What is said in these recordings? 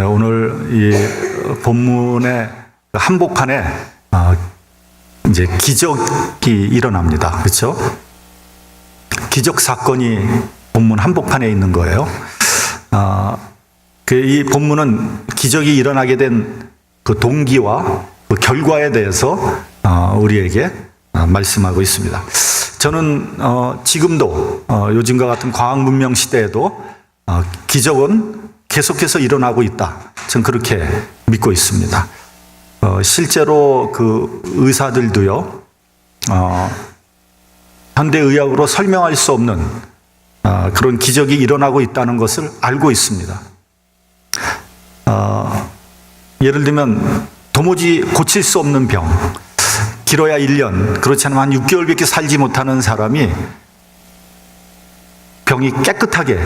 오늘 이 본문의 한복판에 이제 기적이 일어납니다. 그렇죠? 기적 사건이 본문 한복판에 있는 거예요. 이 본문은 기적이 일어나게 된 그 동기와 그 결과에 대해서 우리에게 말씀하고 있습니다. 저는 지금도 요즘과 같은 과학 문명 시대에도 기적은 계속해서 일어나고 있다. 저는 그렇게 믿고 있습니다. 실제로 그 의사들도요, 현대의학으로 설명할 수 없는 그런 기적이 일어나고 있다는 것을 알고 있습니다. 예를 들면 도무지 고칠 수 없는 병, 길어야 1년, 그렇지 않으면 한 6개월밖에 살지 못하는 사람이 병이 깨끗하게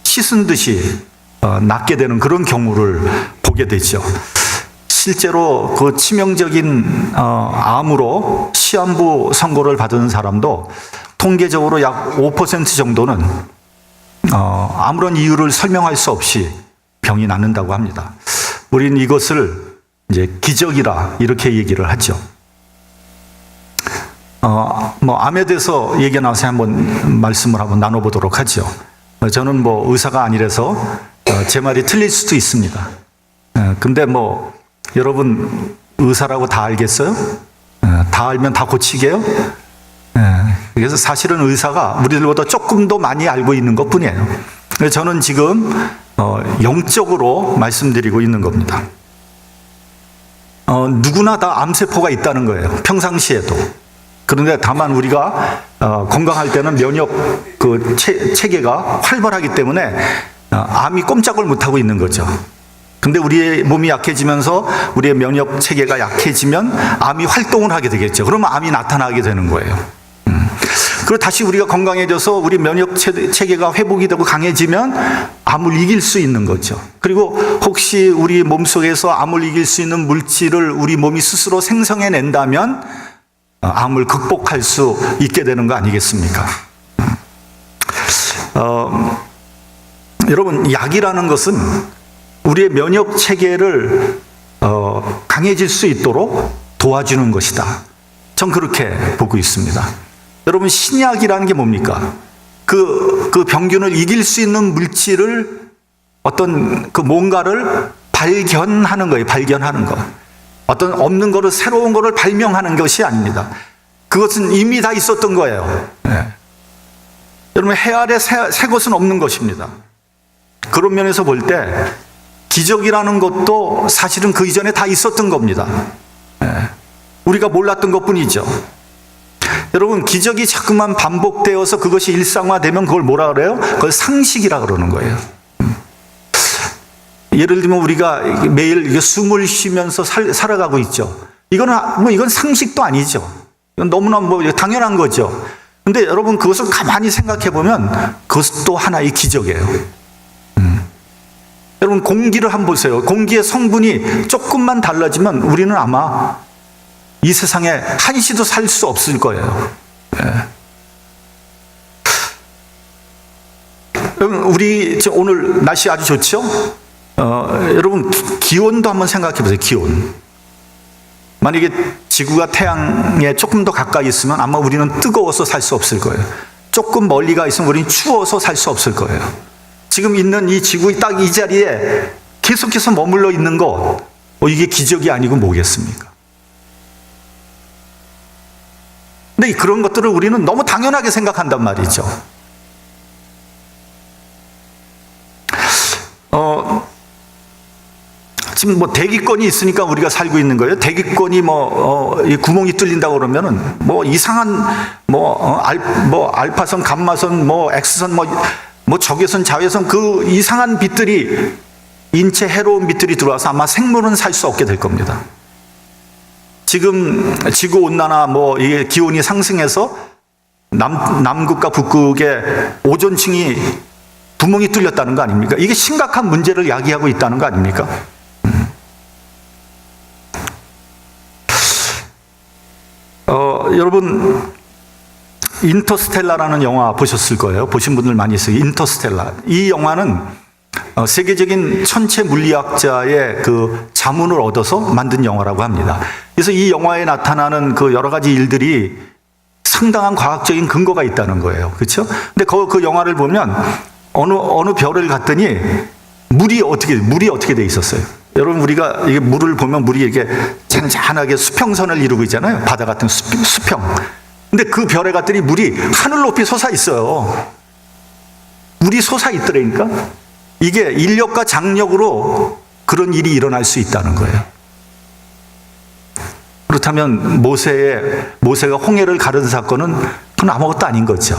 씻은 듯이 낫게 되는 그런 경우를 보게 되죠. 실제로 그 치명적인 암으로 시한부 선고를 받은 사람도 통계적으로 약 5% 정도는 아무런 이유를 설명할 수 없이 병이 낫는다고 합니다. 우리는 이것을 이제 기적이라 이렇게 얘기를 하죠. 암에 대해서 얘기 나와서 한번 말씀을 한번 나눠보도록 하죠. 저는 의사가 아니라서 제 말이 틀릴 수도 있습니다. 근데 여러분 의사라고 다 알겠어요? 다 알면 다 고치게요? 그래서 사실은 의사가 우리들보다 조금 더 많이 알고 있는 것 뿐이에요. 저는 지금 영적으로 말씀드리고 있는 겁니다. 누구나 다 암세포가 있다는 거예요. 평상시에도. 그런데 다만 우리가 건강할 때는 면역 체계가 활발하기 때문에 암이 꼼짝을 못하고 있는 거죠. 근데 우리의 몸이 약해지면서 우리의 면역 체계가 약해지면 암이 활동을 하게 되겠죠. 그러면 암이 나타나게 되는 거예요. 그리고 다시 우리가 건강해져서 우리 면역 체계가 회복이 되고 강해지면 암을 이길 수 있는 거죠. 그리고 혹시 우리 몸속에서 암을 이길 수 있는 물질을 우리 몸이 스스로 생성해낸다면 암을 극복할 수 있게 되는 거 아니겠습니까? 여러분, 약이라는 것은 우리의 면역 체계를 강해질 수 있도록 도와주는 것이다. 전 그렇게 보고 있습니다. 여러분, 신약이라는 게 뭡니까? 그 병균을 이길 수 있는 물질을 어떤 뭔가를 발견하는 거예요. 발견하는 것. 어떤 없는 거를 새로운 거를 발명하는 것이 아닙니다. 그것은 이미 다 있었던 거예요. 네. 여러분, 해 아래 새 것은 없는 것입니다. 그런 면에서 볼 때 기적이라는 것도 사실은 그 이전에 다 있었던 겁니다. 네. 우리가 몰랐던 것뿐이죠. 여러분, 기적이 자꾸만 반복되어서 그것이 일상화되면 그걸 뭐라 그래요? 그걸 상식이라 그러는 거예요. 예를 들면 우리가 매일 숨을 쉬면서 살아가고 있죠. 이건 상식도 아니죠. 이건 너무나 당연한 거죠. 근데 여러분, 그것을 가만히 생각해 보면 그것도 하나의 기적이에요. 여러분, 공기를 한번 보세요. 공기의 성분이 조금만 달라지면 우리는 아마 이 세상에 한시도 살 수 없을 거예요. 여러분, 우리 오늘 날씨 아주 좋죠? 여러분, 기온도 한번 생각해 보세요. 기온. 만약에 지구가 태양에 조금 더 가까이 있으면 아마 우리는 뜨거워서 살 수 없을 거예요. 조금 멀리 가 있으면 우리는 추워서 살 수 없을 거예요. 지금 있는 이 지구 딱 이 자리에 계속해서 머물러 있는 거, 이게 기적이 아니고 뭐겠습니까? 근데 그런 것들을 우리는 너무 당연하게 생각한단 말이죠. 지금 대기권이 있으니까 우리가 살고 있는 거예요. 대기권이 이 구멍이 뚫린다고 그러면은 이상한 알파선, 감마선, X선, 적외선, 자외선 그 이상한 빛들이 인체 해로운 빛들이 들어와서 아마 생물은 살 수 없게 될 겁니다. 지금 지구 온난화 이게 기온이 상승해서 남극과 북극의 오존층이 구멍이 뚫렸다는 거 아닙니까? 이게 심각한 문제를 야기하고 있다는 거 아닙니까? 여러분, 인터스텔라라는 영화 보셨을 거예요. 보신 분들 많이 있어요. 인터스텔라. 이 영화는 세계적인 천체 물리학자의 그 자문을 얻어서 만든 영화라고 합니다. 그래서 이 영화에 나타나는 그 여러 가지 일들이 상당한 과학적인 근거가 있다는 거예요. 그렇죠? 근데 그 영화를 보면 어느 별을 갔더니 물이 어떻게 돼 있었어요? 여러분, 우리가 이게 물을 보면 물이 이렇게 잔잔하게 수평선을 이루고 있잖아요. 바다 같은 수평. 근데 그 별에 갔더니 물이 하늘 높이 솟아 있어요. 물이 솟아 있더라니까. 이게 인력과 장력으로 그런 일이 일어날 수 있다는 거예요. 그렇다면 모세가 홍해를 가른 사건은 그건 아무것도 아닌 거죠.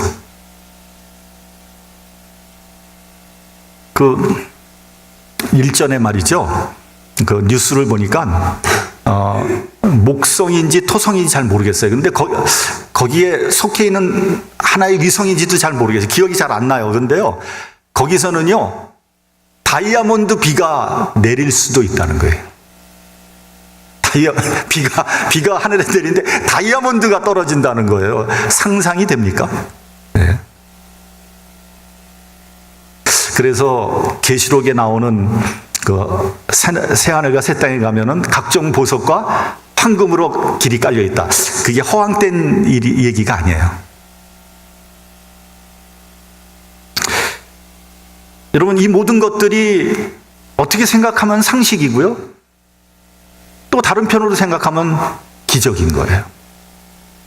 그 일전에 말이죠. 그 뉴스를 보니까 목성인지 토성인지 잘 모르겠어요. 근데 거기에 속해 있는 하나의 위성인지도 잘 모르겠어요. 기억이 잘 안 나요. 그런데요, 거기서는요, 다이아몬드 비가 내릴 수도 있다는 거예요. 비가 하늘에 내리는데 다이아몬드가 떨어진다는 거예요. 상상이 됩니까? 네. 그래서 계시록에 나오는 그 새하늘과 새 땅에 가면은 각종 보석과 황금으로 길이 깔려 있다. 그게 허황된 얘기가 아니에요. 여러분, 이 모든 것들이 어떻게 생각하면 상식이고요, 또 다른 편으로 생각하면 기적인 거예요.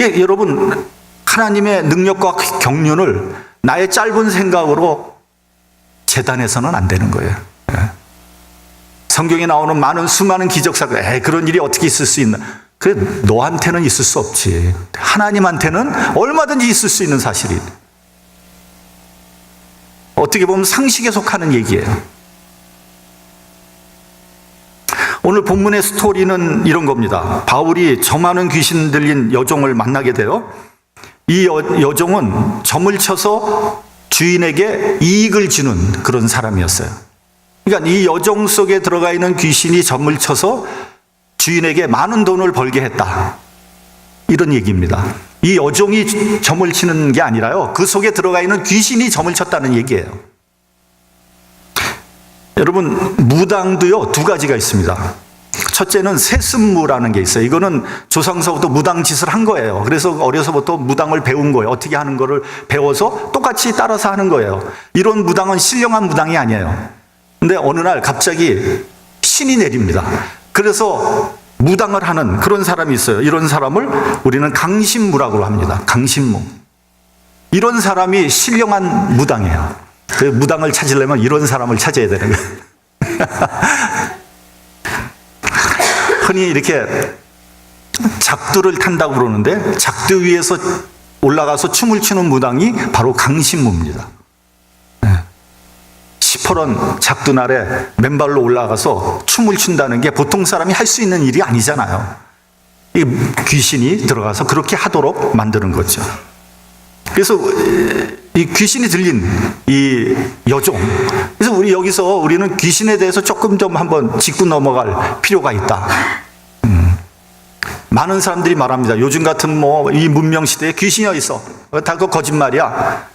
예, 여러분, 하나님의 능력과 경륜을 나의 짧은 생각으로 재단해서는 안 되는 거예요. 예. 성경에 나오는 수많은 기적사건, 그런 일이 어떻게 있을 수 있나? 그래, 너한테는 있을 수 없지. 하나님한테는 얼마든지 있을 수 있는 사실이. 어떻게 보면 상식에 속하는 얘기예요. 오늘 본문의 스토리는 이런 겁니다. 바울이 저 많은 귀신 들린 여종을 만나게 돼요. 이 여종은 점을 쳐서 주인에게 이익을 주는 그런 사람이었어요. 그러니까 이 여종 속에 들어가 있는 귀신이 점을 쳐서 주인에게 많은 돈을 벌게 했다, 이런 얘기입니다. 이 여종이 점을 치는 게 아니라요, 그 속에 들어가 있는 귀신이 점을 쳤다는 얘기예요. 여러분, 무당도요, 두 가지가 있습니다. 첫째는 세습무라는 게 있어요. 이거는 조상서부터 무당 짓을 한 거예요. 그래서 어려서부터 무당을 배운 거예요. 어떻게 하는 거를 배워서 똑같이 따라서 하는 거예요. 이런 무당은 신령한 무당이 아니에요. 근데 어느 날 갑자기 신이 내립니다. 그래서 무당을 하는 그런 사람이 있어요. 이런 사람을 우리는 강신무라고 합니다. 강신무. 이런 사람이 신령한 무당이에요. 그 무당을 찾으려면 이런 사람을 찾아야 되는 거예요. 흔히 이렇게 작두를 탄다고 그러는데, 작두 위에서 올라가서 춤을 추는 무당이 바로 강신무입니다. 시퍼런 작두날에 맨발로 올라가서 춤을 춘다는 게 보통 사람이 할 수 있는 일이 아니잖아요. 이 귀신이 들어가서 그렇게 하도록 만드는 거죠. 그래서 이 귀신이 들린 이 여종, 그래서 우리는 귀신에 대해서 조금 좀 한번 짚고 넘어갈 필요가 있다. 많은 사람들이 말합니다. 요즘 같은 이 문명 시대에 귀신이 어디 있어? 다 그거 거짓말이야.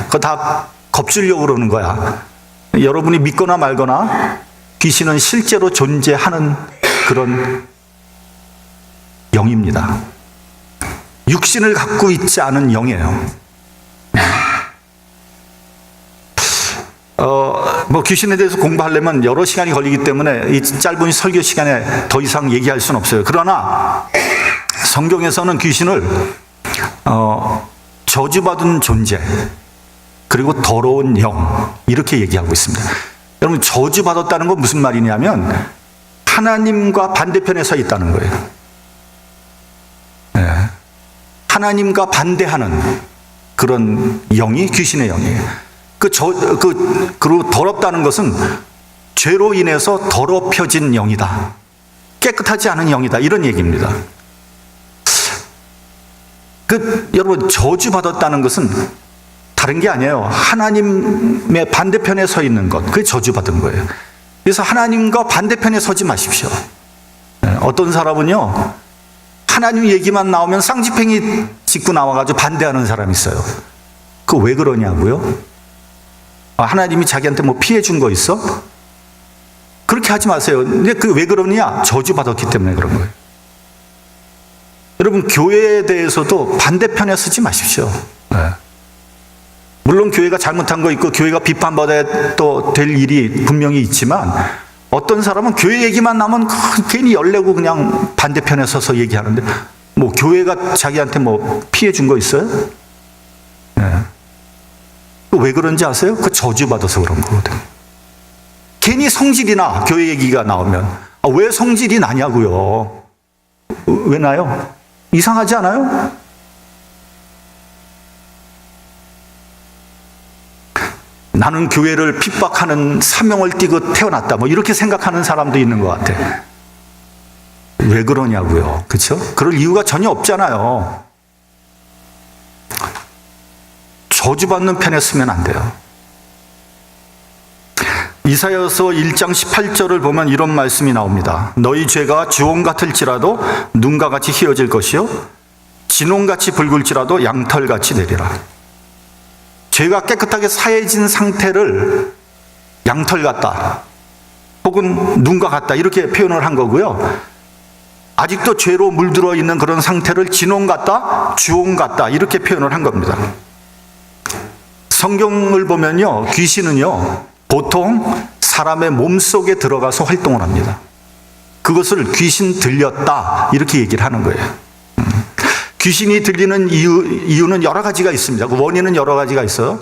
그거 다 겁주려고 그러는 거야. 여러분이 믿거나 말거나 귀신은 실제로 존재하는 그런 영입니다. 육신을 갖고 있지 않은 영이에요. 귀신에 대해서 공부하려면 여러 시간이 걸리기 때문에 이 짧은 설교 시간에 더 이상 얘기할 수는 없어요. 그러나 성경에서는 귀신을 저주받은 존재, 그리고 더러운 영, 이렇게 얘기하고 있습니다. 여러분, 저주받았다는 건 무슨 말이냐면 하나님과 반대편에 서 있다는 거예요. 네. 하나님과 반대하는 그런 영이 귀신의 영이에요. 그리고 더럽다는 것은 죄로 인해서 더럽혀진 영이다. 깨끗하지 않은 영이다. 이런 얘기입니다. 여러분, 저주받았다는 것은 다른 게 아니에요. 하나님의 반대편에 서 있는 것, 그게 저주받은 거예요. 그래서 하나님과 반대편에 서지 마십시오. 어떤 사람은요, 하나님 얘기만 나오면 쌍지팽이 짚고 나와가지고 반대하는 사람이 있어요. 왜 그러냐고요? 하나님이 자기한테 뭐 피해 준 거 있어? 그렇게 하지 마세요. 근데 그 왜 그러냐? 저주받았기 때문에 그런 거예요. 여러분, 교회에 대해서도 반대편에 서지 마십시오. 네. 물론 교회가 잘못한 거 있고 교회가 비판받아야 또 될 일이 분명히 있지만, 어떤 사람은 교회 얘기만 나면 괜히 열내고 그냥 반대편에 서서 얘기하는데, 뭐 교회가 자기한테 뭐 피해 준 거 있어요? 네. 왜 그런지 아세요? 그 저주받아서 그런 거거든요. 괜히 성질이나 교회 얘기가 나오면, 왜 성질이 나냐고요? 왜 나요? 이상하지 않아요? 나는 교회를 핍박하는 사명을 띠고 태어났다, 뭐 이렇게 생각하는 사람도 있는 것 같아. 왜 그러냐고요. 그렇죠? 그럴 이유가 전혀 없잖아요. 저주받는 편에 서면 안 돼요. 이사야서 1장 18절을 보면 이런 말씀이 나옵니다. 너희 죄가 주홍 같을지라도 눈과 같이 희어질 것이요 진홍같이 붉을지라도 양털같이 되리라. 죄가 깨끗하게 사해진 상태를 양털 같다 혹은 눈과 같다 이렇게 표현을 한 거고요. 아직도 죄로 물들어 있는 그런 상태를 진홍 같다, 주홍 같다 이렇게 표현을 한 겁니다. 성경을 보면요, 귀신은요 보통 사람의 몸속에 들어가서 활동을 합니다. 그것을 귀신 들렸다 이렇게 얘기를 하는 거예요. 귀신이 들리는 이유는 여러 가지가 있습니다. 그 원인은 여러 가지가 있어요.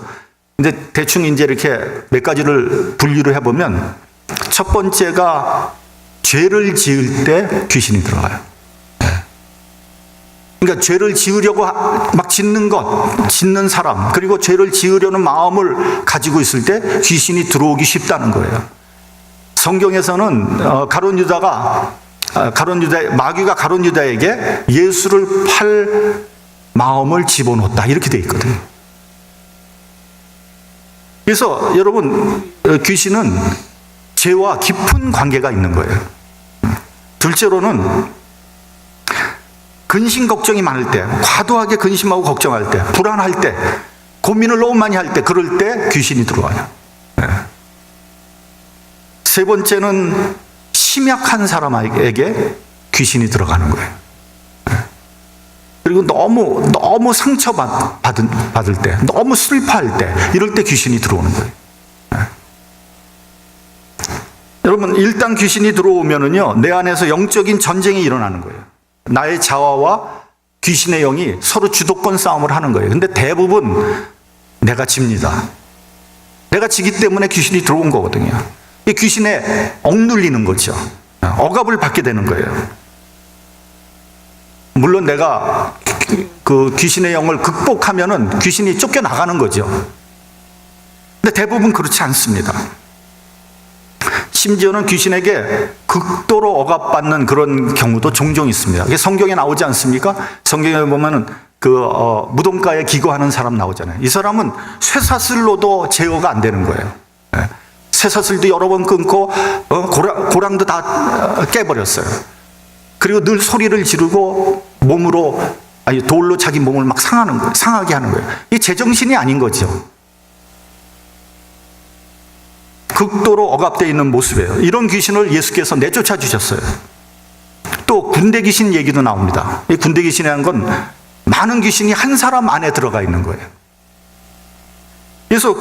근데 대충 이제 이렇게 몇 가지를 분류를 해보면, 첫 번째가 죄를 지을 때 귀신이 들어가요. 그러니까 죄를 지으려고 막 짓는 사람, 그리고 죄를 지으려는 마음을 가지고 있을 때 귀신이 들어오기 쉽다는 거예요. 성경에서는 마귀가 가룟 유다에게 예수를 팔 마음을 집어넣었다 이렇게 돼 있거든요. 그래서 여러분, 귀신은 죄와 깊은 관계가 있는 거예요. 둘째로는 근심 걱정이 많을 때, 과도하게 근심하고 걱정할 때, 불안할 때, 고민을 너무 많이 할 때, 그럴 때 귀신이 들어와요. 세 번째는 심약한 사람에게 귀신이 들어가는 거예요. 그리고 너무 상처받을 때, 너무 슬퍼할 때, 이럴 때 귀신이 들어오는 거예요. 여러분, 일단 귀신이 들어오면은요, 내 안에서 영적인 전쟁이 일어나는 거예요. 나의 자아와 귀신의 영이 서로 주도권 싸움을 하는 거예요. 근데 대부분 내가 집니다. 내가 지기 때문에 귀신이 들어온 거거든요. 이 귀신에 억눌리는 거죠. 억압을 받게 되는 거예요. 물론 내가 그 귀신의 영을 극복하면은 귀신이 쫓겨나가는 거죠. 근데 대부분 그렇지 않습니다. 심지어는 귀신에게 극도로 억압받는 그런 경우도 종종 있습니다. 그게 성경에 나오지 않습니까? 성경에 보면은 무덤가에 기거하는 사람 나오잖아요. 이 사람은 쇠사슬로도 제어가 안 되는 거예요. 쇠사슬도 여러 번 끊고 고랑도 다 깨버렸어요. 그리고 늘 소리를 지르고 돌로 자기 몸을 막 상하게 하는 거예요. 이 제정신이 아닌 거죠. 극도로 억압되어 있는 모습이에요. 이런 귀신을 예수께서 내쫓아 주셨어요. 또 군대 귀신 얘기도 나옵니다. 이 군대 귀신이라는 건 많은 귀신이 한 사람 안에 들어가 있는 거예요. 그래서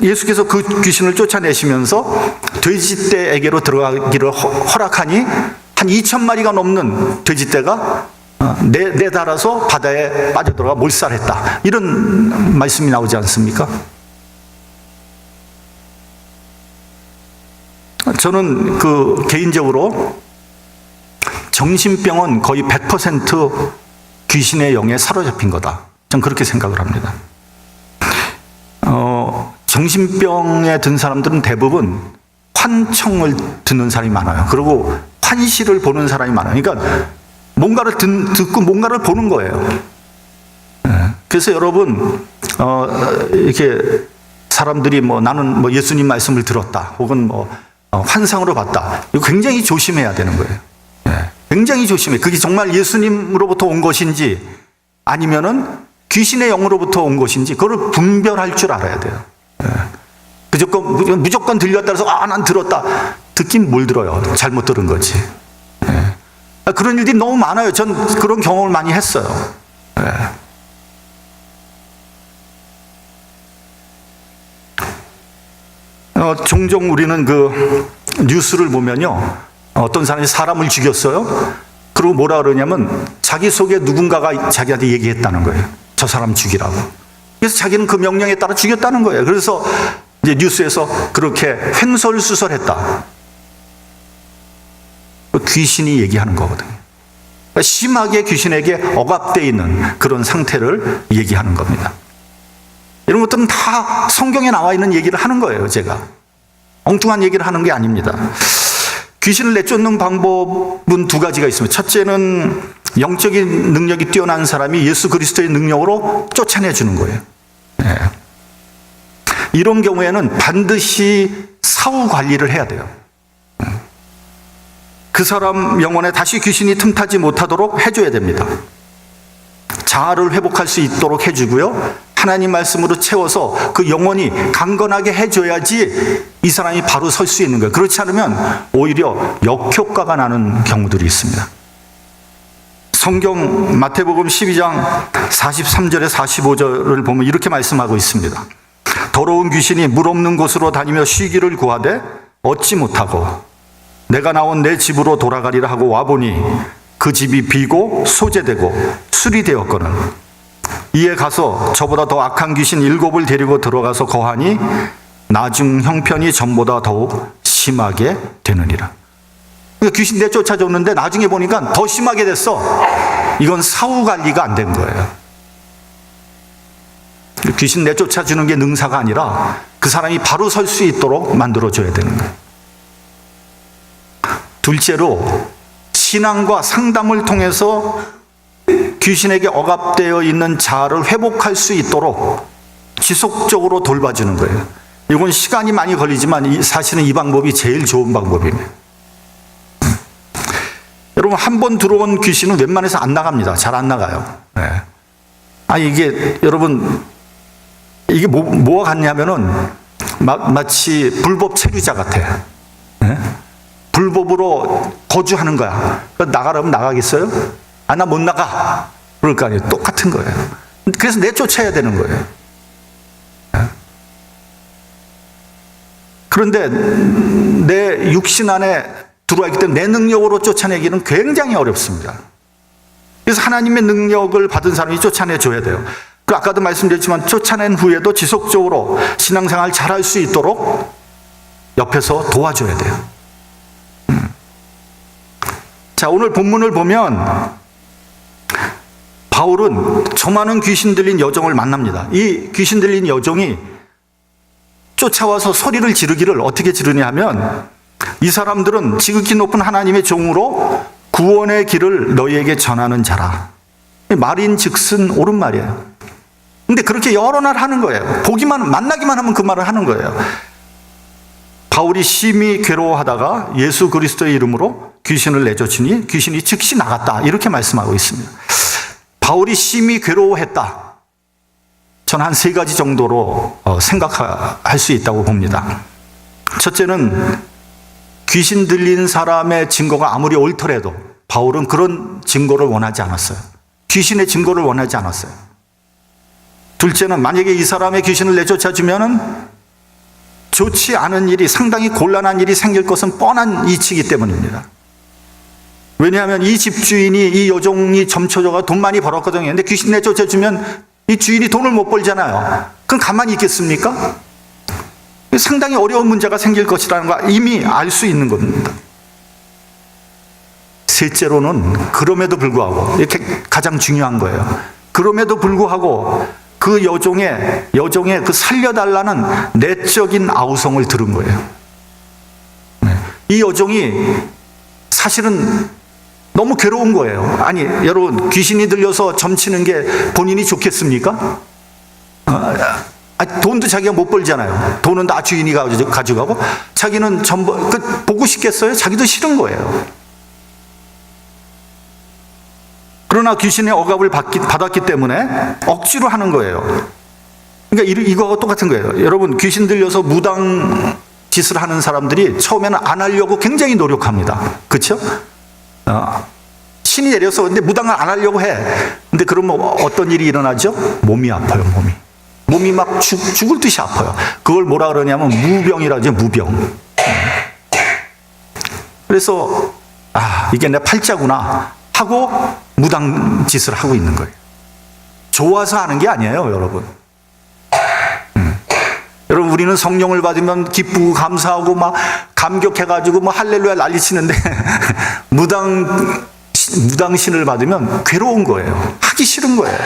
예수께서 그 귀신을 쫓아내시면서 돼지떼에게로 들어가기를 허락하니 한 2,000마리가 넘는 돼지떼가 내달아서 바다에 빠져들어가 몰살했다. 이런 말씀이 나오지 않습니까? 저는 개인적으로 정신병은 거의 100% 귀신의 영에 사로잡힌 거다. 저는 그렇게 생각을 합니다. 정신병에 든 사람들은 대부분 환청을 듣는 사람이 많아요. 그리고 환시를 보는 사람이 많아요. 그러니까 뭔가를 듣고 뭔가를 보는 거예요. 그래서 여러분, 이렇게 사람들이 나는 예수님 말씀을 들었다, 혹은 환상으로 봤다. 이거 굉장히 조심해야 되는 거예요. 굉장히 조심해. 그게 정말 예수님으로부터 온 것인지 아니면은 귀신의 영으로부터 온 것인지 그걸 분별할 줄 알아야 돼요. 무조건 들렸다 해서 난 들었다. 듣긴 뭘 들어요. 잘못 들은 거지. 그런 일들이 너무 많아요. 전 그런 경험을 많이 했어요. 종종 우리는 그 뉴스를 보면요, 어떤 사람이 사람을 죽였어요. 그리고 뭐라 그러냐면 자기 속에 누군가가 자기한테 얘기했다는 거예요. 저 사람 죽이라고. 그래서 자기는 그 명령에 따라 죽였다는 거예요. 그래서 이제 뉴스에서 그렇게 횡설수설했다. 귀신이 얘기하는 거거든요. 심하게 귀신에게 억압되어 있는 그런 상태를 얘기하는 겁니다. 이런 것들은 다 성경에 나와 있는 얘기를 하는 거예요, 제가. 엉뚱한 얘기를 하는 게 아닙니다. 귀신을 내쫓는 방법은 두 가지가 있습니다. 첫째는 영적인 능력이 뛰어난 사람이 예수 그리스도의 능력으로 쫓아내주는 거예요. 이런 경우에는 반드시 사후 관리를 해야 돼요. 그 사람 영혼에 다시 귀신이 틈타지 못하도록 해줘야 됩니다. 자아를 회복할 수 있도록 해주고요. 하나님 말씀으로 채워서 그 영혼이 강건하게 해줘야지 이 사람이 바로 설 수 있는 거예요. 그렇지 않으면 오히려 역효과가 나는 경우들이 있습니다. 성경 마태복음 12장 43절에 45절을 보면 이렇게 말씀하고 있습니다. 더러운 귀신이 물 없는 곳으로 다니며 쉬기를 구하되 얻지 못하고 내가 나온 내 집으로 돌아가리라 하고 와보니 그 집이 비고 소재되고 술이 되었거늘 이에 가서 저보다 더 악한 귀신 7을 데리고 들어가서 거하니 나중 형편이 전보다 더욱 심하게 되느니라. 그러니까 귀신 내쫓아줬는데 나중에 보니까 더 심하게 됐어. 이건 사후 관리가 안 된 거예요. 귀신 내쫓아주는 게 능사가 아니라 그 사람이 바로 설 수 있도록 만들어줘야 되는 거예요. 둘째로 신앙과 상담을 통해서 귀신에게 억압되어 있는 자아를 회복할 수 있도록 지속적으로 돌봐주는 거예요. 이건 시간이 많이 걸리지만 사실은 이 방법이 제일 좋은 방법입니다. 여러분, 한 번 들어온 귀신은 웬만해서 안 나갑니다. 잘 안 나가요. 이게 여러분, 이게 뭐가 같냐면은 마치 불법 체류자 같아요. 불법으로 거주하는 거야. 나가라면 나가겠어요? 나 못 나가. 그럴 거 아니에요. 똑같은 거예요. 그래서 내쫓아야 되는 거예요. 그런데 내 육신 안에 들어와 있기 때문에 내 능력으로 쫓아내기는 굉장히 어렵습니다. 그래서 하나님의 능력을 받은 사람이 쫓아내줘야 돼요. 그 아까도 말씀드렸지만 쫓아낸 후에도 지속적으로 신앙생활 잘할 수 있도록 옆에서 도와줘야 돼요. 자, 오늘 본문을 보면 바울은 저 많은 귀신 들린 여종을 만납니다. 이 귀신 들린 여종이 쫓아와서 소리를 지르기를 어떻게 지르냐 하면 이 사람들은 지극히 높은 하나님의 종으로 구원의 길을 너희에게 전하는 자라. 말인즉슨 옳은 말이에요. 근데 그렇게 여러 날 하는 거예요. 만나기만 하면 그 말을 하는 거예요. 바울이 심히 괴로워하다가 예수 그리스도의 이름으로 귀신을 내쫓으니 귀신이 즉시 나갔다. 이렇게 말씀하고 있습니다. 바울이 심히 괴로워했다. 저는 한 3가지 정도로 생각할 수 있다고 봅니다. 첫째는 귀신 들린 사람의 증거가 아무리 옳더라도 바울은 그런 증거를 원하지 않았어요. 귀신의 증거를 원하지 않았어요. 둘째는 만약에 이 사람의 귀신을 내쫓아주면은 좋지 않은 일이, 상당히 곤란한 일이 생길 것은 뻔한 이치이기 때문입니다. 왜냐하면 이 집주인이, 이 여종이 점쳐줘가 돈 많이 벌었거든요. 근데 귀신 내쫓아주면 이 주인이 돈을 못 벌잖아요. 그럼 가만히 있겠습니까? 상당히 어려운 문제가 생길 것이라는 걸 이미 알 수 있는 겁니다. 셋째로는 그럼에도 불구하고, 이렇게 가장 중요한 거예요. 그럼에도 불구하고 그 여종의 그 살려달라는 내적인 아우성을 들은 거예요. 이 여종이 사실은 너무 괴로운 거예요. 아니, 여러분, 귀신이 들려서 점치는 게 본인이 좋겠습니까? 돈도 자기가 못 벌잖아요. 돈은 다 주인이 가져가고 자기는 전부 보고 싶겠어요? 자기도 싫은 거예요. 그러나 귀신의 억압을 받았기 때문에 억지로 하는 거예요. 그러니까 이거 똑같은 거예요. 여러분, 귀신 들려서 무당 짓을 하는 사람들이 처음에는 안 하려고 굉장히 노력합니다. 그렇죠? 신이 내려서 근데 무당을 안 하려고 해. 근데 그러면 어떤 일이 일어나죠? 몸이 아파요, 몸이 막 죽을 듯이 아파요. 그걸 뭐라 그러냐면 무병이라고 하죠, 무병. 그래서 이게 내 팔자구나 하고 무당 짓을 하고 있는 거예요. 좋아서 하는 게 아니에요, 여러분. 여러분, 우리는 성령을 받으면 기쁘고 감사하고 막 감격해가지고 뭐 할렐루야 난리치는데 무당신을 받으면 괴로운 거예요. 하기 싫은 거예요.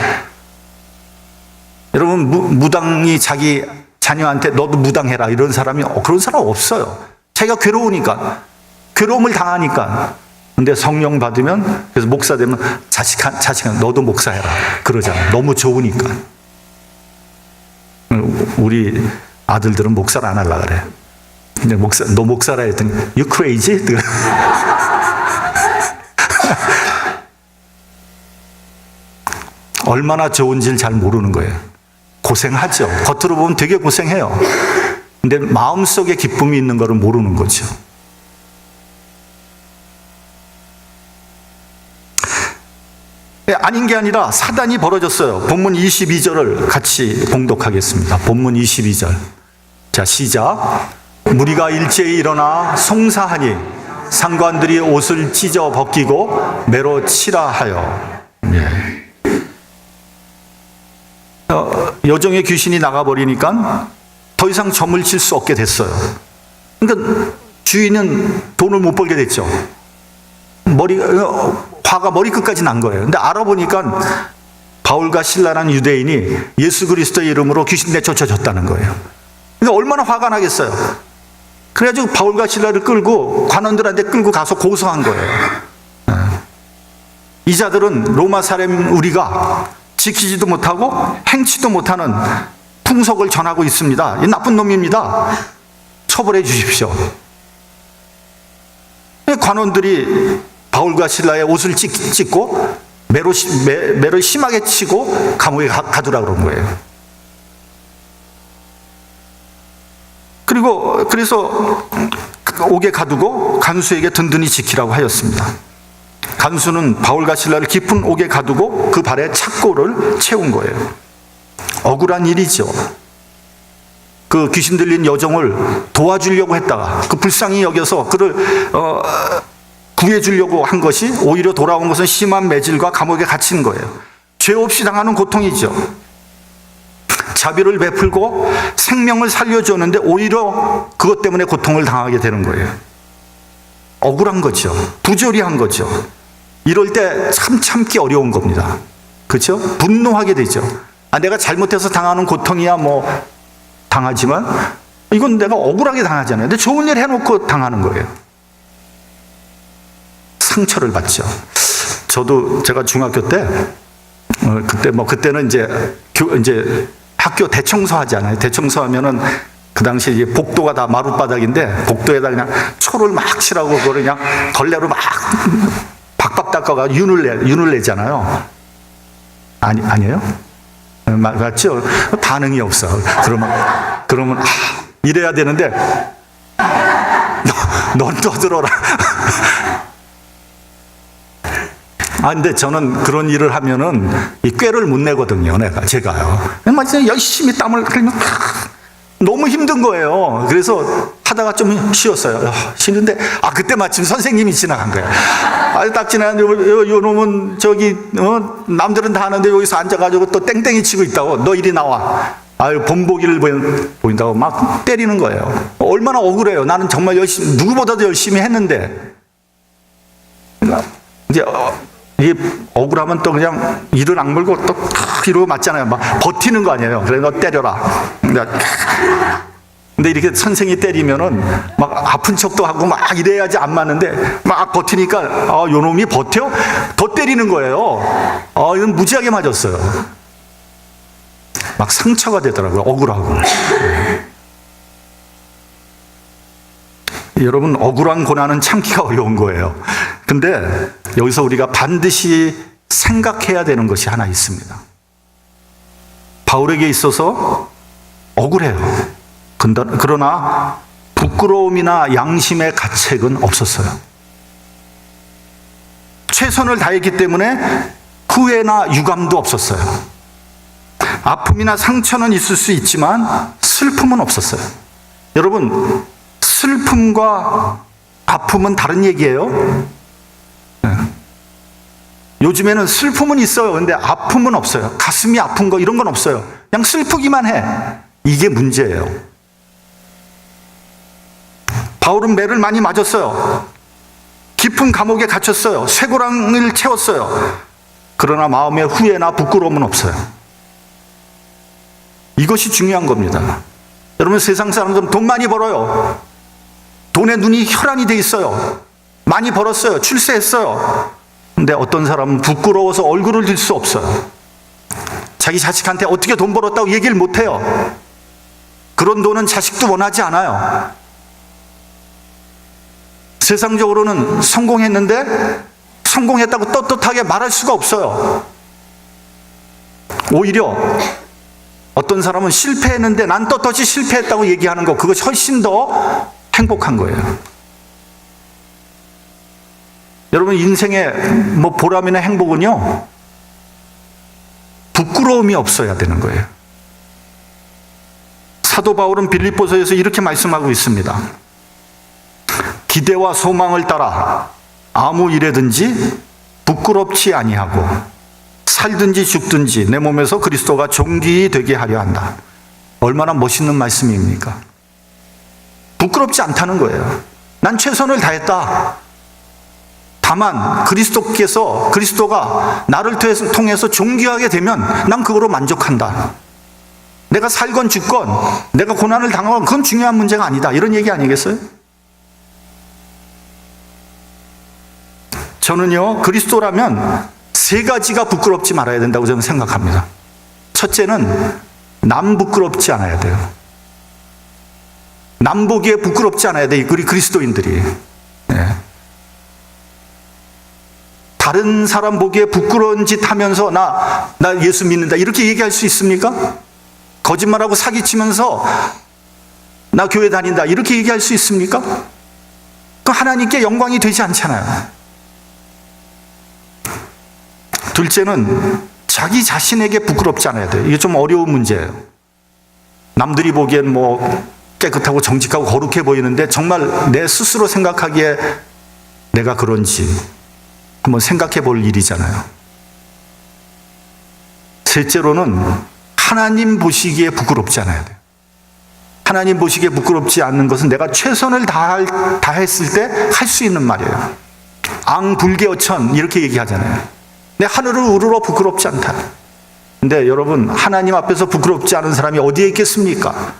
여러분, 무당이 자기 자녀한테 너도 무당해라 이런 사람이 그런 사람 없어요. 자기가 괴로우니까, 괴로움을 당하니까. 근데 성령 받으면, 그래서 목사 되면 자식아 너도 목사해라 그러잖아요. 너무 좋으니까. 우리 아들들은 목사를 안 하려고 그래. 근데 너 목사라 했더니 You crazy? 얼마나 좋은지를 잘 모르는 거예요. 고생하죠. 겉으로 보면 되게 고생해요. 근데 마음속에 기쁨이 있는 거를 모르는 거죠. 아닌 게 아니라 사단이 벌어졌어요. 본문 22절을 같이 봉독하겠습니다. 본문 22절. 자, 시작. 무리가 일제히 일어나 송사하니 상관들이 옷을 찢어 벗기고 매로 치라 하여. 여종의 귀신이 나가버리니까 더 이상 점을 칠 수 없게 됐어요. 그러니까 주인은 돈을 못 벌게 됐죠. 화가 머리끝까지 난 거예요. 근데 알아보니까 바울과 실라라는 유대인이 예수 그리스도의 이름으로 귀신 내쫓아졌다는 거예요. 그러니까 얼마나 화가 나겠어요. 그래가지고 바울과 실라를 끌고 관원들한테 끌고 가서 고소한 거예요. 이 자들은 로마 사람 우리가 지키지도 못하고 행치도 못하는 풍속을 전하고 있습니다. 이 나쁜 놈입니다. 처벌해 주십시오. 관원들이 바울과 실라의 옷을 찢고 매로 심하게 치고 감옥에 가두라 그런 거예요. 그래서 옥에 가두고 간수에게 든든히 지키라고 하였습니다. 간수는 바울과 실라를 깊은 옥에 가두고 그 발에 착고를 채운 거예요. 억울한 일이죠. 그 귀신 들린 여종을 도와주려고 했다가 그 불쌍히 여겨서 그를 구해주려고 한 것이 오히려 돌아온 것은 심한 매질과 감옥에 갇힌 거예요. 죄 없이 당하는 고통이죠. 자비를 베풀고 생명을 살려줬는데 오히려 그것 때문에 고통을 당하게 되는 거예요. 억울한 거죠. 부조리한 거죠. 이럴 때 참 참기 어려운 겁니다. 그렇죠? 분노하게 되죠. 내가 잘못해서 당하는 고통이야 당하지만 이건 내가 억울하게 당하잖아요. 근데 좋은 일 해놓고 당하는 거예요. 상처를 받죠. 제가 중학교 때 그때는 이제 학교 대청소하잖아요. 대청소하면은 그 당시에 이제 복도가 다 마룻바닥인데 복도에다 그냥 초를 막 칠하고 그걸 그냥 걸레로 막 박박 닦아가 윤을 내잖아요. 아니에요? 맞죠? 반응이 없어. 그러면 이래야 되는데 넌 떠들어라. 근데 저는 그런 일을 하면은 이 꾀를 못 내거든요, 제가요. 열심히 땀을 흘리면 너무 힘든 거예요. 그래서 하다가 좀 쉬었어요. 쉬는데, 그때 마침 선생님이 지나간 거예요. 딱 지나갔는데, 요 놈은 남들은 다 하는데 여기서 앉아가지고 또 땡땡이 치고 있다고. 너 이리 나와. 본보기를 보인다고 막 때리는 거예요. 얼마나 억울해요. 나는 정말 누구보다도 열심히 했는데. 이제, 이게 억울하면 또 그냥 이를 악물고 또 이러고 맞잖아요. 막 버티는 거 아니에요. 그래, 너 때려라. 근데 이렇게 선생이 때리면은 막 아픈 척도 하고 막 이래야지 안 맞는데 막 버티니까 요 놈이 버텨? 더 때리는 거예요. 이건 무지하게 맞았어요. 막 상처가 되더라고요. 억울하고. 여러분, 억울한 고난은 참기가 어려운 거예요. 근데 여기서 우리가 반드시 생각해야 되는 것이 하나 있습니다. 바울에게 있어서 억울해요. 그러나 부끄러움이나 양심의 가책은 없었어요. 최선을 다했기 때문에 후회나 유감도 없었어요. 아픔이나 상처는 있을 수 있지만 슬픔은 없었어요. 여러분, 슬픔과 아픔은 다른 얘기예요. 요즘에는 슬픔은 있어요. 근데 아픔은 없어요. 가슴이 아픈 거 이런 건 없어요. 그냥 슬프기만 해. 이게 문제예요. 바울은 매를 많이 맞았어요. 깊은 감옥에 갇혔어요. 쇠고랑을 채웠어요. 그러나 마음에 후회나 부끄러움은 없어요. 이것이 중요한 겁니다. 여러분, 세상 사람들은 돈 많이 벌어요. 돈에 눈이 혈안이 돼 있어요. 많이 벌었어요. 출세했어요. 근데 어떤 사람은 부끄러워서 얼굴을 들 수 없어요. 자기 자식한테 어떻게 돈 벌었다고 얘기를 못해요. 그런 돈은 자식도 원하지 않아요. 세상적으로는 성공했는데 성공했다고 떳떳하게 말할 수가 없어요. 오히려 어떤 사람은 실패했는데 난 떳떳이 실패했다고 얘기하는 거, 그것이 훨씬 더 행복한 거예요. 여러분, 인생의 보람이나 행복은요, 부끄러움이 없어야 되는 거예요. 사도 바울은 빌립보서에서 이렇게 말씀하고 있습니다. 기대와 소망을 따라 아무 일에든지 부끄럽지 아니하고 살든지 죽든지 내 몸에서 그리스도가 존귀 되게 하려 한다. 얼마나 멋있는 말씀입니까? 부끄럽지 않다는 거예요. 난 최선을 다했다. 다만 그리스도가 나를 통해서 존귀하게 되면 난 그거로 만족한다. 내가 살건 죽건 내가 고난을 당하건 그건 중요한 문제가 아니다. 이런 얘기 아니겠어요? 저는요, 그리스도라면 세 가지가 부끄럽지 말아야 된다고 저는 생각합니다. 첫째는 남 부끄럽지 않아야 돼요. 남 보기에 부끄럽지 않아야 돼, 우리 그리스도인들이. 네. 다른 사람 보기에 부끄러운 짓 하면서 나 예수 믿는다 이렇게 얘기할 수 있습니까? 거짓말하고 사기치면서 나 교회 다닌다 이렇게 얘기할 수 있습니까? 그 하나님께 영광이 되지 않잖아요. 둘째는 자기 자신에게 부끄럽지 않아야 돼요. 이게 좀 어려운 문제예요. 남들이 보기엔 깨끗하고 정직하고 거룩해 보이는데 정말 내 스스로 생각하기에 내가 그런지 한번 생각해 볼 일이잖아요. 셋째로는 하나님 보시기에 부끄럽지 않아야 돼요. 하나님 보시기에 부끄럽지 않는 것은 내가 최선을 다했을 때 할 수 있는 말이에요. 앙불개어천 이렇게 얘기하잖아요. 내 하늘을 우러러 부끄럽지 않다. 근데 여러분, 하나님 앞에서 부끄럽지 않은 사람이 어디에 있겠습니까?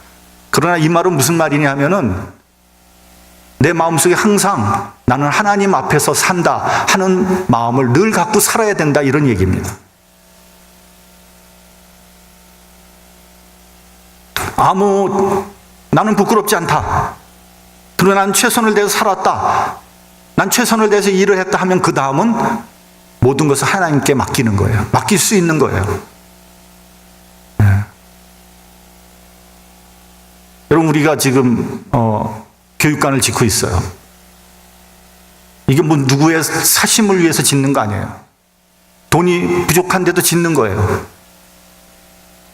그러나 이 말은 무슨 말이냐 하면은 내 마음속에 항상 나는 하나님 앞에서 산다 하는 마음을 늘 갖고 살아야 된다, 이런 얘기입니다. 나는 부끄럽지 않다. 그러나 난 최선을 다해서 살았다. 난 최선을 다해서 일을 했다 하면 그 다음은 모든 것을 하나님께 맡기는 거예요. 맡길 수 있는 거예요. 네. 여러분, 우리가 지금 교육관을 짓고 있어요. 이게 누구의 사심을 위해서 짓는 거 아니에요. 돈이 부족한데도 짓는 거예요.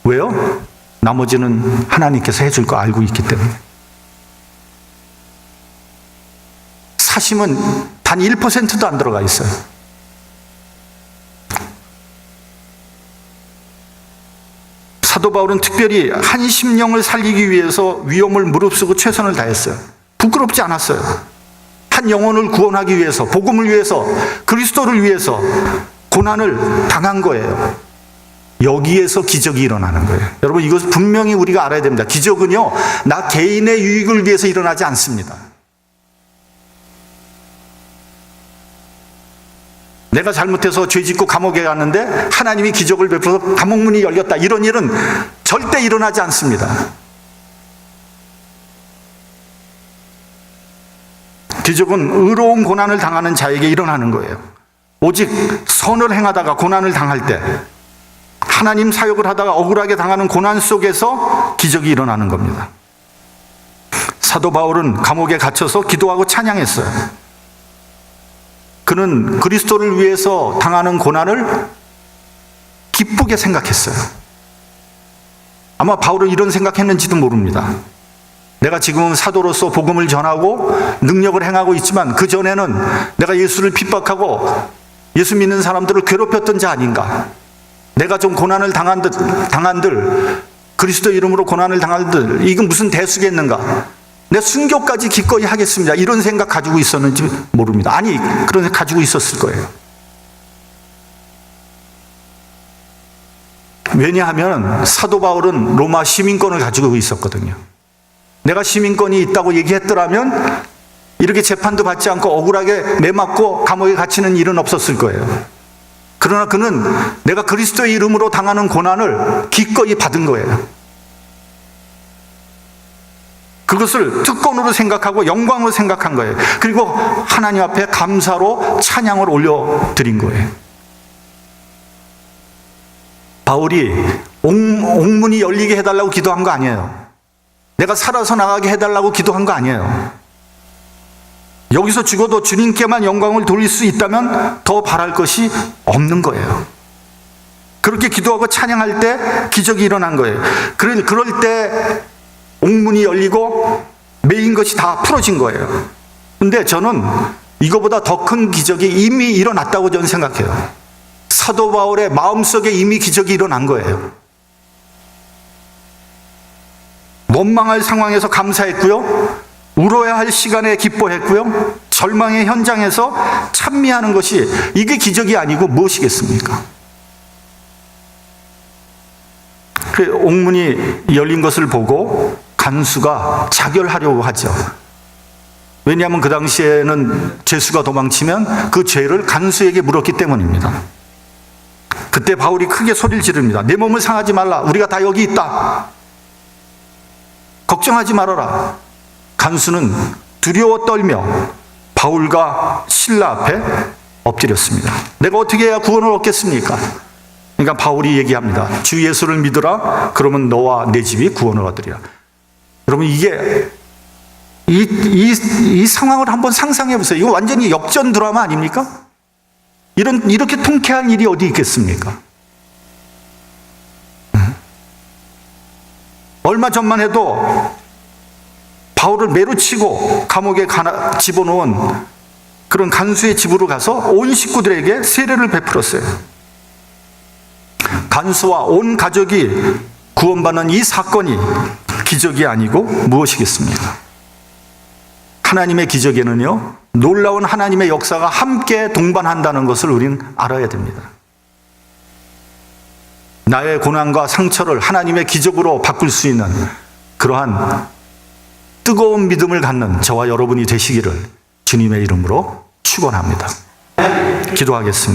왜요? 나머지는 하나님께서 해줄 거 알고 있기 때문에. 사심은 단 1%도 안 들어가 있어요. 사도 바울은 특별히 한 심령을 살리기 위해서 위험을 무릅쓰고 최선을 다했어요. 부끄럽지 않았어요. 한 영혼을 구원하기 위해서, 복음을 위해서, 그리스도를 위해서 고난을 당한 거예요. 여기에서 기적이 일어나는 거예요. 여러분, 이것을 분명히 우리가 알아야 됩니다. 기적은요, 나 개인의 유익을 위해서 일어나지 않습니다. 내가 잘못해서 죄 짓고 감옥에 갔는데 하나님이 기적을 베풀어서 감옥문이 열렸다, 이런 일은 절대 일어나지 않습니다. 기적은 의로운 고난을 당하는 자에게 일어나는 거예요. 오직 선을 행하다가 고난을 당할 때, 하나님 사역을 하다가 억울하게 당하는 고난 속에서 기적이 일어나는 겁니다. 사도 바울은 감옥에 갇혀서 기도하고 찬양했어요. 그는 그리스도를 위해서 당하는 고난을 기쁘게 생각했어요. 아마 바울은 이런 생각했는지도 모릅니다. 내가 지금은 사도로서 복음을 전하고 능력을 행하고 있지만 그 전에는 내가 예수를 핍박하고 예수 믿는 사람들을 괴롭혔던 자 아닌가. 내가 좀 고난을 당한들 그리스도 이름으로 고난을 당한들 이건 무슨 대수겠는가. 내 순교까지 기꺼이 하겠습니다. 이런 생각 가지고 있었는지 모릅니다. 아니, 그런 생각 가지고 있었을 거예요. 왜냐하면 사도 바울은 로마 시민권을 가지고 있었거든요. 내가 시민권이 있다고 얘기했더라면 이렇게 재판도 받지 않고 억울하게 매맞고 감옥에 갇히는 일은 없었을 거예요. 그러나 그는 내가 그리스도의 이름으로 당하는 고난을 기꺼이 받은 거예요. 그것을 특권으로 생각하고 영광으로 생각한 거예요. 그리고 하나님 앞에 감사로 찬양을 올려드린 거예요. 바울이 옥문이 열리게 해달라고 기도한 거 아니에요. 내가 살아서 나가게 해달라고 기도한 거 아니에요. 여기서 죽어도 주님께만 영광을 돌릴 수 있다면 더 바랄 것이 없는 거예요. 그렇게 기도하고 찬양할 때 기적이 일어난 거예요. 그럴 때 옥문이 열리고 메인 것이 다 풀어진 거예요. 근데 저는 이거보다 더 큰 기적이 이미 일어났다고 저는 생각해요. 사도 바울의 마음속에 이미 기적이 일어난 거예요. 원망할 상황에서 감사했고요. 울어야 할 시간에 기뻐했고요. 절망의 현장에서 찬미하는 것이 이게 기적이 아니고 무엇이겠습니까? 그 옥문이 열린 것을 보고 간수가 자결하려고 하죠. 왜냐하면 그 당시에는 죄수가 도망치면 그 죄를 간수에게 물었기 때문입니다. 그때 바울이 크게 소리를 지릅니다. 내 몸을 상하지 말라. 우리가 다 여기 있다. 걱정하지 말아라. 간수는 두려워 떨며 바울과 실라 앞에 엎드렸습니다. 내가 어떻게 해야 구원을 얻겠습니까? 그러니까 바울이 얘기합니다. 주 예수를 믿으라. 그러면 너와 내 집이 구원을 얻으리라. 여러분, 이게 이 상황을 한번 상상해 보세요. 이거 완전히 역전 드라마 아닙니까? 이렇게 통쾌한 일이 어디 있겠습니까? 얼마 전만 해도 바울을 매로치고 감옥에 집어넣은 그런 간수의 집으로 가서 온 식구들에게 세례를 베풀었어요. 간수와 온 가족이 구원받는 이 사건이 기적이 아니고 무엇이겠습니까? 하나님의 기적에는요, 놀라운 하나님의 역사가 함께 동반한다는 것을 우린 알아야 됩니다. 나의 고난과 상처를 하나님의 기적으로 바꿀 수 있는 그러한 뜨거운 믿음을 갖는 저와 여러분이 되시기를 주님의 이름으로 축원합니다. 기도하겠습니다.